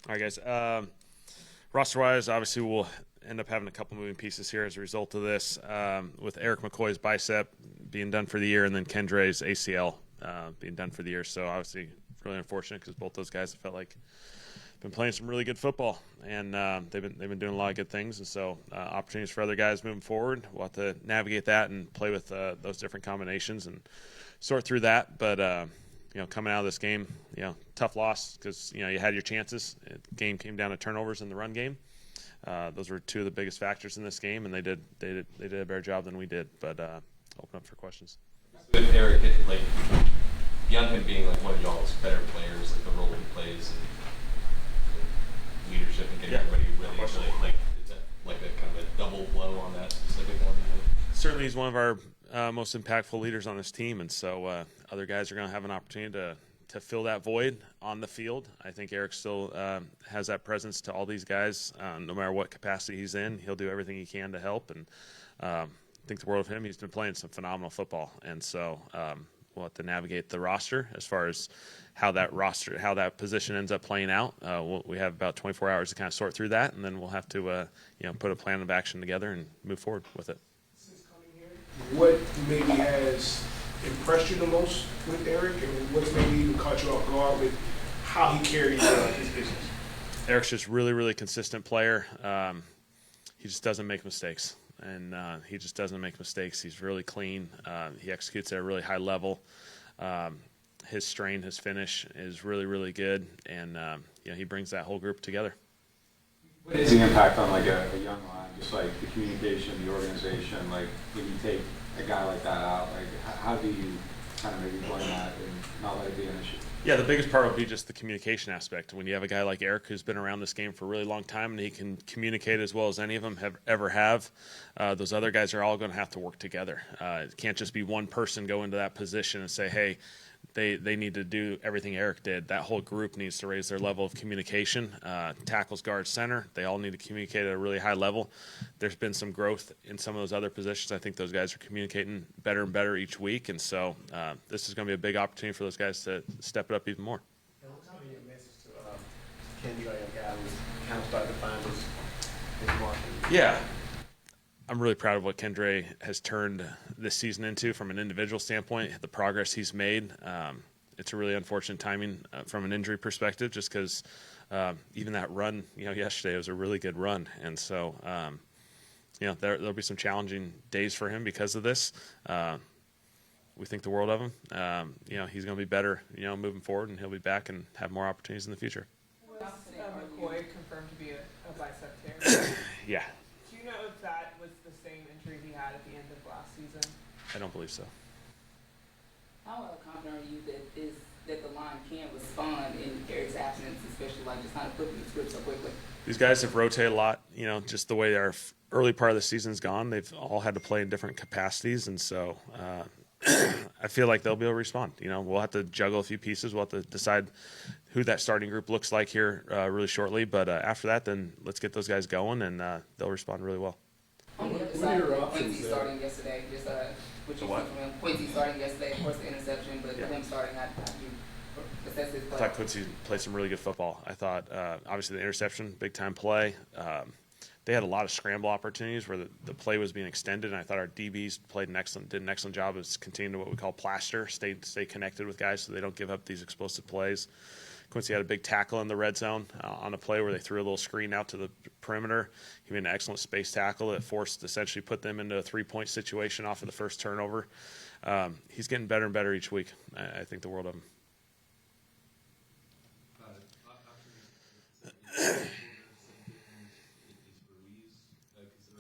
All right, guys. Roster-wise, obviously we'll end up having a couple moving pieces here as a result of this, with Eric McCoy's bicep being done for the year and then Kendre's ACL being done for the year. So obviously really unfortunate because both those guys have felt like been playing some really good football, and they've been doing a lot of good things. And so opportunities for other guys moving forward. We'll have to navigate that and play with those different combinations and sort through that. But coming out of this game, tough loss because you had your chances. The game came down to turnovers in the run game. Those were two of the biggest factors in this game, and they did a better job than we did. But open up for questions. With Eric, beyond him being like one of y'all's better players, like the role he plays and leadership and getting everybody really like, is that like a kind of a double blow on that specific one? Certainly, he's one of our most impactful leaders on this team, and so other guys are going to have an opportunity to fill that void on the field. I think Eric still has that presence to all these guys, no matter what capacity he's in. He'll do everything he can to help, and think the world of him. He's been playing some phenomenal football, and so we'll have to navigate the roster as far as how that position ends up playing out. We have about 24 hours to kind of sort through that, and then we'll have to put a plan of action together and move forward with it. Since coming here, what maybe has impressed you the most with Eric, and what's maybe even caught you off guard with how he carries his business? Eric's just really, really consistent player. He just doesn't make mistakes. And he just doesn't make mistakes. He's really clean. He executes at a really high level. His strain, his finish is really, really good, and he brings that whole group together. What is the impact on like a young line, just like the communication, the organization? Like when you take a guy like that out, like how do you kind of maybe blend that and not let it be an issue? Yeah, the biggest part will be just the communication aspect. When you have a guy like Eric who's been around this game for a really long time and he can communicate as well as any of them ever have, those other guys are all going to have to work together. It can't just be one person go into that position and say, hey, they need to do everything Eric did. That whole group needs to raise their level of communication. Tackles, guard, center, they all need to communicate at a really high level. There's been some growth in some of those other positions. I think those guys are communicating better and better each week, and so this is going to be a big opportunity for those guys to step it up even more. What's going to be your message to Kendra, a guy who's kind of starting to find his mark? Yeah. I'm really proud of what Kendre has turned this season into from an individual standpoint, the progress he's made. It's a really unfortunate timing from an injury perspective, just because even that run, yesterday was a really good run. And so, there'll be some challenging days for him because of this. We think the world of him. He's going to be better, moving forward, and he'll be back and have more opportunities in the future. Was McCoy confirmed to be a bicep tear? Yeah. Do you know if that was the same injury he had at the end of last season? I don't believe so. How confident are you that the line can respond in Eric's absence, especially like just kind of flipping the script so quickly? These guys have rotated a lot, just the way our early part of the season's gone. They've all had to play in different capacities, and so I feel like they'll be able to respond. We'll have to juggle a few pieces. We'll have to decide who that starting group looks like here really shortly. But after that, then let's get those guys going, and they'll respond really well. On the other side, Quincy starting yesterday, just what you see from him. Quincy starting yesterday, of course, the interception, but him starting, how do you assess his play? I thought Quincy played some really good football. I thought, obviously, the interception, big-time play. They had a lot of scramble opportunities where the play was being extended, and I thought our DBs did an excellent job of continuing to what we call plaster, stay connected with guys so they don't give up these explosive plays. Quincy had a big tackle in the red zone on a play where they threw a little screen out to the perimeter. He made an excellent space tackle that essentially put them into a three-point situation off of the first turnover. He's getting better and better each week. I think the world of him.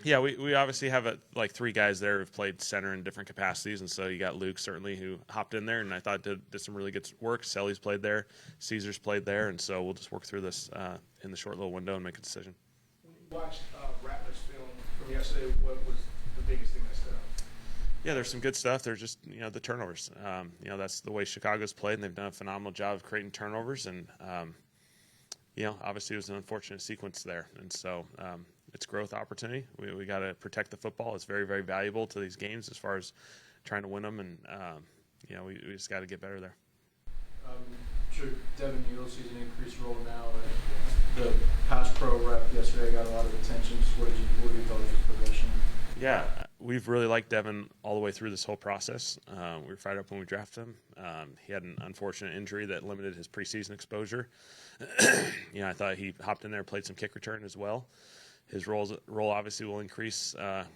Yeah, we obviously have three guys there who've played center in different capacities, and so you got Luke certainly who hopped in there, and I thought did some really good work. Selly's played there, Caesar's played there, and so we'll just work through this in the short little window and make a decision. When you watched Rattler's film from yesterday, what was the biggest thing that stood out? Yeah, there's some good stuff. There's just the turnovers. That's the way Chicago's played, and they've done a phenomenal job of creating turnovers, and obviously it was an unfortunate sequence there, and so. It's growth opportunity. We got to protect the football. It's very, very valuable to these games as far as trying to win them, and we just got to get better there. Should Devin Neal sees an increased role now? the pass pro rep yesterday got a lot of attention. Just what were your thoughts of his progression? Yeah, we've really liked Devin all the way through this whole process. We were fired up when we drafted him. He had an unfortunate injury that limited his preseason exposure. I thought he hopped in there, played some kick return as well. His role obviously will increase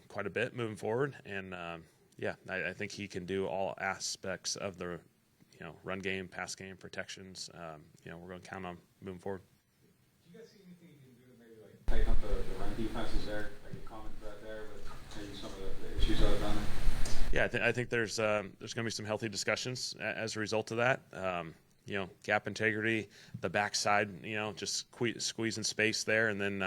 quite a bit moving forward, and I think he can do all aspects of the run game, pass game, protections. We're going to count on moving forward. Do you guys see anything you can do to maybe like tighten up the run defenses there, like a common thread there with maybe some of the issues that have done there? Yeah, I think there's going to be some healthy discussions as a result of that. Gap integrity, the backside, just squeezing space there, and then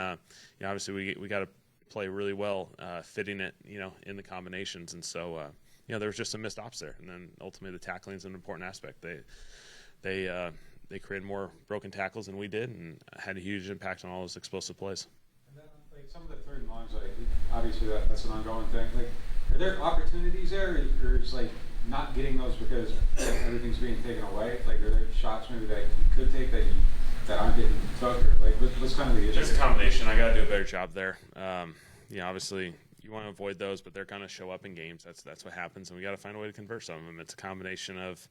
obviously we got to play really well fitting it, in the combinations, and so there was just some missed ops there, and then ultimately the tackling is an important aspect. They created more broken tackles than we did, and had a huge impact on all those explosive plays. And then like some of the third and longs, like obviously that's an ongoing thing. Like, are there opportunities there, or is like not getting those because everything's being taken away? Like, are there shots maybe that you could take that aren't getting took, or like what's kind of the issue? Just a combination. I got to do a better job there. Obviously you want to avoid those, but they're going to show up in games. That's what happens, and we got to find a way to convert some of them. It's a combination of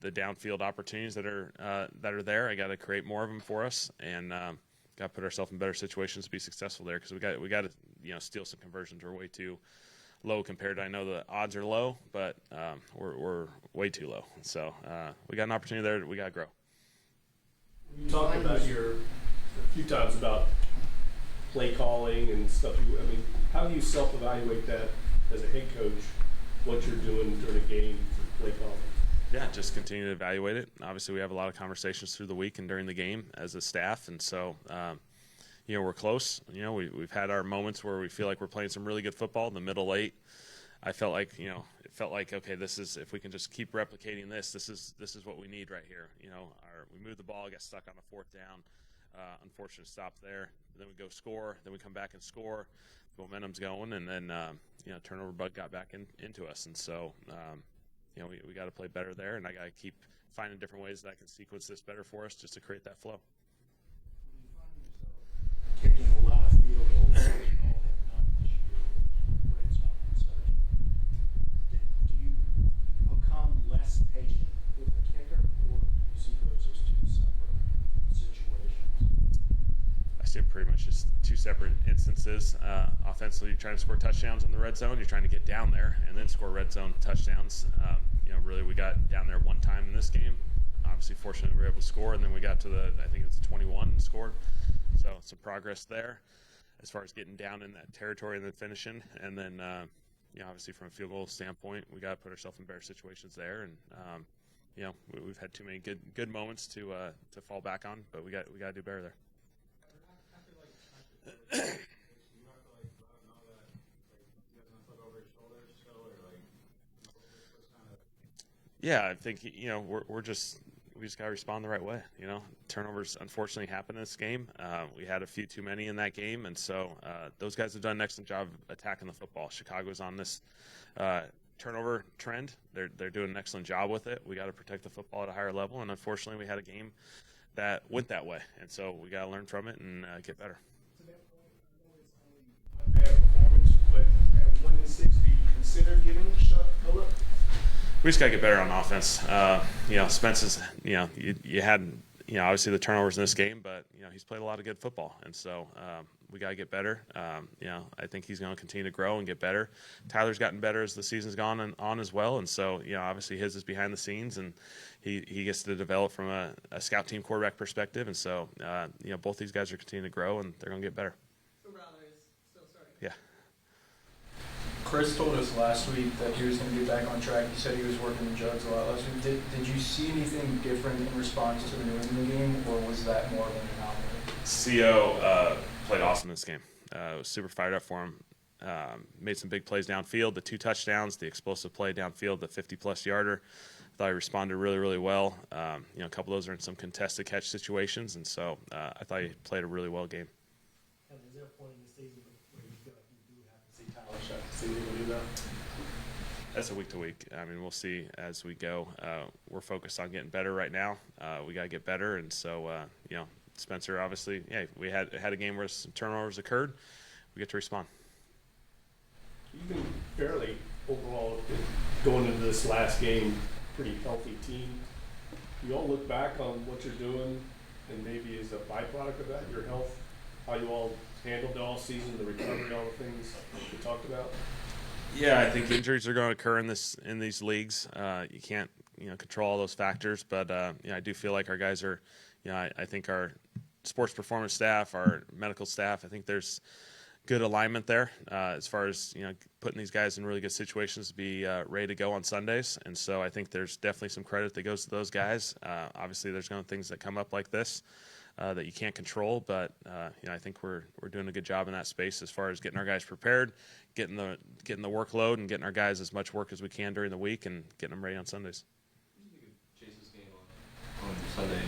the downfield opportunities that are there. I got to create more of them for us, and got to put ourselves in better situations to be successful there, because we got to steal some conversions. We're way too low compared to, I know the odds are low, but we're way too low. So we got an opportunity there. We got to grow. You talked about a few times about play calling and stuff. How do you self-evaluate that as a head coach, what you're doing during a game for play calling? Yeah, just continue to evaluate it. Obviously, we have a lot of conversations through the week and during the game as a staff, and so we're close. We've had our moments where we feel like we're playing some really good football in the middle eight. I felt like it felt like, okay, this is, if we can just keep replicating this is what we need right here. We moved the ball, got stuck on a fourth down, unfortunate stop there. Then we go score, then we come back and score. The momentum's going, and then turnover bug got back into us, and so we got to play better there, and I got to keep finding different ways that I can sequence this better for us just to create that flow. Kicking a lot of field goals, not this year, red zone and such. Do you become less patient with a kicker, or do you see those as two separate situations? I see them pretty much as two separate instances. Offensively, you're trying to score touchdowns in the red zone. You're trying to get down there and then score red zone touchdowns. Really, we got down there one time in this game. Obviously, fortunately, we were able to score, and then we got to I think it's 21 and scored. So some progress there as far as getting down in that territory and then finishing. And then, obviously from a field goal standpoint, we got to put ourselves in better situations there. And, we've had too many good moments to fall back on, but we got to do better there. Yeah, I think, we just got to respond the right way. Turnovers unfortunately happen in this game. We had a few too many in that game, and so those guys have done an excellent job attacking the football. Chicago's on this turnover trend. They're doing an excellent job with it. We got to protect the football at a higher level, and unfortunately, we had a game that went that way, and so we got to learn from it and get better. To that point, I know it's only one bad performance, but at 1-6, do you consider giving a look? We just got to get better on offense. Spence is, you had, obviously the turnovers in this game, but, he's played a lot of good football. And so we got to get better. I think he's going to continue to grow and get better. Tyler's gotten better as the season's gone on as well. And so, obviously his is behind the scenes, and he gets to develop from a scout team quarterback perspective. And so, both these guys are continuing to grow, and they're going to get better. So Browder is still starting. Yeah. Chris told us last week that he was going to get back on track. He said he was working the jugs a lot last week. Did you see anything different in response to the New England game, or was that more of an anomaly? CO played awesome this game. Was super fired up for him. Made some big plays downfield, the 2 touchdowns, the explosive play downfield, the 50-plus yarder. I thought he responded really, really well. A couple of those are in some contested catch situations, and so I thought he played a really well game. And is there a point in the season where you feel like you do have to see Tyler Shutt to see him do that? That's a week to week. We'll see as we go. We're focused on getting better right now. We got to get better, and so Spencer, obviously, yeah, we had a game where some turnovers occurred. We get to respond. You've been fairly overall going into this last game, pretty healthy team. You all look back on what you're doing, and maybe as a byproduct of that, your health, how you all handled it all season, the recovery, all the things we talked about. Yeah, I think injuries are going to occur in these leagues. You can't control all those factors, but I do feel like our guys are, I think our sports performance staff, our medical staff, I think there's good alignment there as far as putting these guys in really good situations to be ready to go on Sundays. And so I think there's definitely some credit that goes to those guys. Obviously, there's going to be things that come up like this that you can't control, but I think we're doing a good job in that space as far as getting our guys prepared, getting the workload, and getting our guys as much work as we can during the week, and getting them ready on Sundays. Chase's game on Sunday,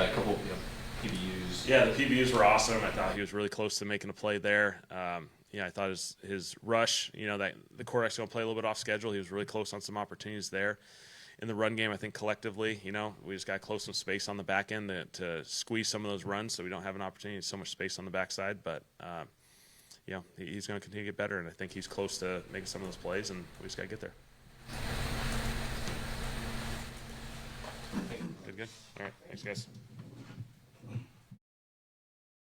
a couple PBUs. Yeah, the PBUs were awesome. I thought he was really close to making a play there. I thought his rush, that the quarterback's going to play a little bit off schedule. He was really close on some opportunities there. In the run game, I think collectively, we just got close some space on the back end to squeeze some of those runs, so we don't have an opportunity. So much space on the backside, but he's going to continue to get better, and I think he's close to making some of those plays, and we just got to get there. Good. All right, thanks, guys.